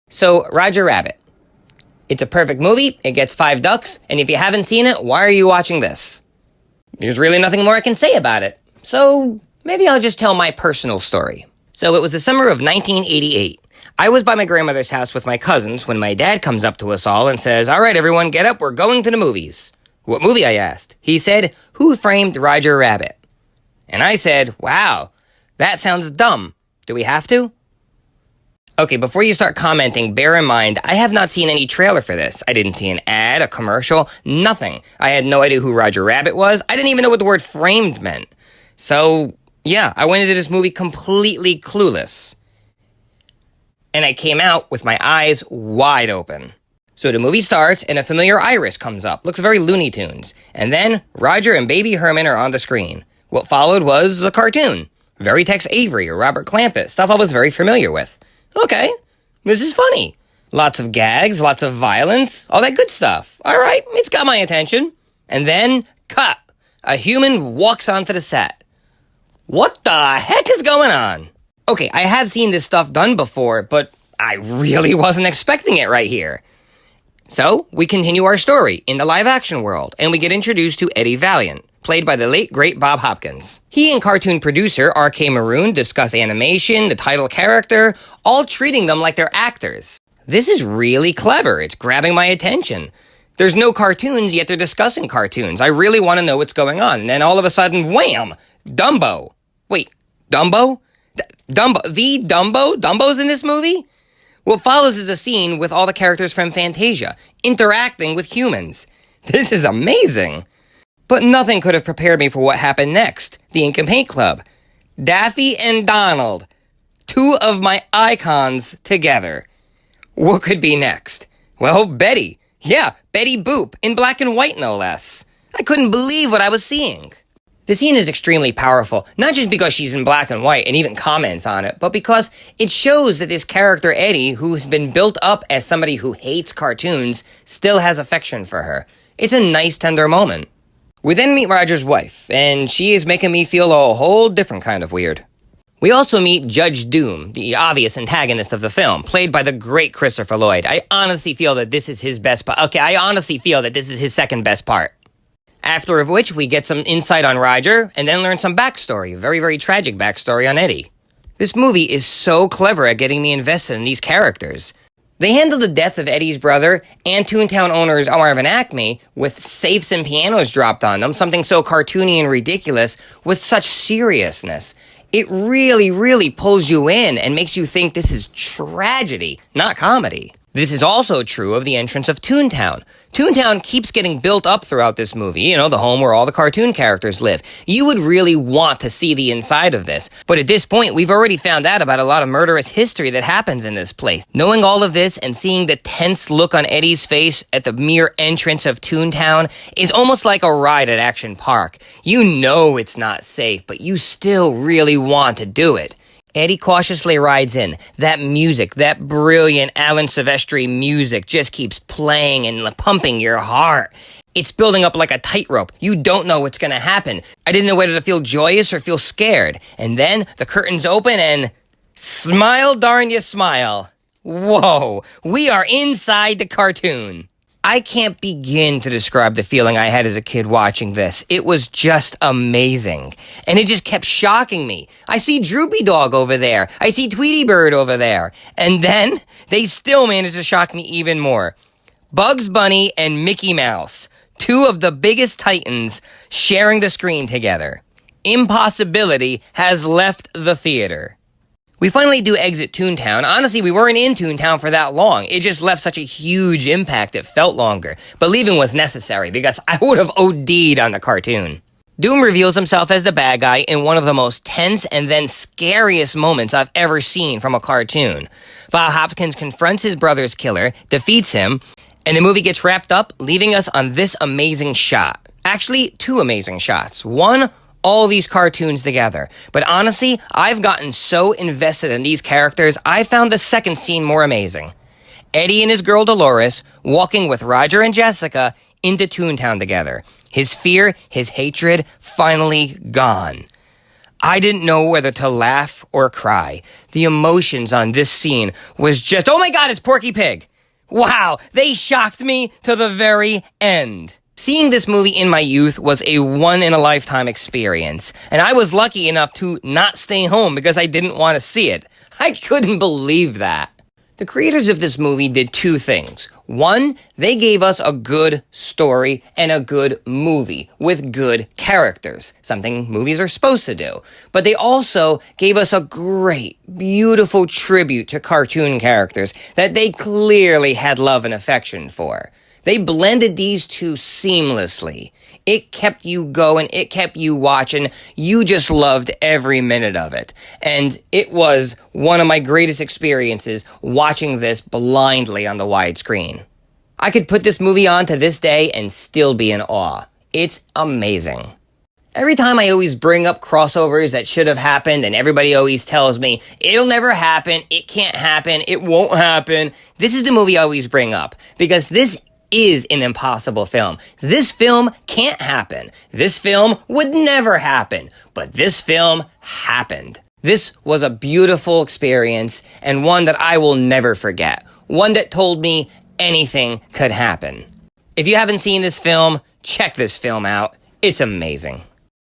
So, Roger Rabbit. It's a perfect movie, it gets 5 ducks, and if you haven't seen it, why are you watching this? There's really nothing more I can say about it. So, maybe I'll just tell my personal story. So, it was the summer of 1988. I was by my grandmother's house with my cousins when my dad comes up to us all and says, "All right, everyone, get up, we're going to the movies." "What movie?" I asked. He said, "Who Framed Roger Rabbit?" And I said, "Wow, that sounds dumb. Do we have to?" Okay, before you start commenting, bear in mind, I have not seen any trailer for this. I didn't see an ad, a commercial, nothing. I had no idea who Roger Rabbit was. I didn't even know what the word framed meant. So, yeah, I went into this movie completely clueless. And I came out with my eyes wide open. So the movie starts, and a familiar iris comes up. Looks very Looney Tunes. And then, Roger and Baby Herman are on the screen. What followed was a cartoon. Very Tex Avery or Robert Clampett, stuff I was very familiar with. Okay, this is funny. Lots of gags, lots of violence, all that good stuff. All right, it's got my attention. And then, cut. A human walks onto the set. What the heck is going on? Okay, I have seen this stuff done before, but I really wasn't expecting it right here. So, we continue our story in the live-action world, and we get introduced to Eddie Valiant, played by the late, great Bob Hopkins. He and cartoon producer R.K. Maroon discuss animation, the title character, all treating them like they're actors. This is really clever. It's grabbing my attention. There's no cartoons, yet they're discussing cartoons. I really want to know what's going on. And then all of a sudden, wham! Dumbo. Wait, Dumbo? Dumbo? The Dumbo? Dumbo's in this movie? What follows is a scene with all the characters from Fantasia, interacting with humans. This is amazing. But nothing could have prepared me for what happened next. The Ink and Paint Club. Daffy and Donald. 2 of my icons together. What could be next? Well, Betty. Yeah, Betty Boop, in black and white no less. I couldn't believe what I was seeing. The scene is extremely powerful, not just because she's in black and white and even comments on it, but because it shows that this character Eddie, who has been built up as somebody who hates cartoons, still has affection for her. It's a nice, tender moment. We then meet Roger's wife, and she is making me feel a whole different kind of weird. We also meet Judge Doom, the obvious antagonist of the film, played by the great Christopher Lloyd. I honestly feel that this is his best part. Okay, I honestly feel that this is his second best part. After of which, we get some insight on Roger, and then learn some backstory, very, very tragic backstory on Eddie. This movie is so clever at getting me invested in these characters. They handle the death of Eddie's brother and Toontown owners Marvin Acme with safes and pianos dropped on them, something so cartoony and ridiculous, with such seriousness. It really, really pulls you in and makes you think this is tragedy, not comedy. This is also true of the entrance of Toontown. Toontown keeps getting built up throughout this movie, the home where all the cartoon characters live. You would really want to see the inside of this. But at this point, we've already found out about a lot of murderous history that happens in this place. Knowing all of this and seeing the tense look on Eddie's face at the mere entrance of Toontown is almost like a ride at Action Park. You know it's not safe, but you still really want to do it. Eddie cautiously rides in. That music, that brilliant Alan Silvestri music just keeps playing and pumping your heart. It's building up like a tightrope. You don't know what's going to happen. I didn't know whether to feel joyous or feel scared. And then the curtains open and smile, darn you smile. Whoa, we are inside the cartoon. I can't begin to describe the feeling I had as a kid watching this. It was just amazing. And it just kept shocking me. I see Droopy Dog over there. I see Tweety Bird over there. And then they still managed to shock me even more. Bugs Bunny and Mickey Mouse. 2 of the biggest titans sharing the screen together. Impossibility has left the theater. We finally do exit Toontown. Honestly, we weren't in Toontown for that long. It just left such a huge impact it felt longer. But leaving was necessary because I would have OD'd on the cartoon. Doom reveals himself as the bad guy in one of the most tense and then scariest moments I've ever seen from a cartoon. Bob Hopkins confronts his brother's killer, defeats him, and the movie gets wrapped up, leaving us on this amazing shot. Actually, 2 amazing shots. One, all these cartoons together. But honestly, I've gotten so invested in these characters, I found the second scene more amazing. Eddie and his girl Dolores walking with Roger and Jessica into Toontown together. His fear, his hatred, finally gone. I didn't know whether to laugh or cry. The emotions on this scene was just, oh my God, it's Porky Pig. Wow, they shocked me to the very end. Seeing this movie in my youth was a one-in-a-lifetime experience, and I was lucky enough to not stay home because I didn't want to see it. I couldn't believe that. The creators of this movie did two things. One, they gave us a good story and a good movie with good characters, something movies are supposed to do. But they also gave us a great, beautiful tribute to cartoon characters that they clearly had love and affection for. They blended these two seamlessly. It kept you going, it kept you watching, you just loved every minute of it. And it was one of my greatest experiences watching this blindly on the widescreen. I could put this movie on to this day and still be in awe. It's amazing. Every time I always bring up crossovers that should have happened and everybody always tells me, it'll never happen, it can't happen, it won't happen. This is the movie I always bring up because this is an impossible film. This film can't happen. This film would never happen. But this film happened. This was a beautiful experience and one that I will never forget. One that told me anything could happen. If you haven't seen this film, check this film out. It's amazing.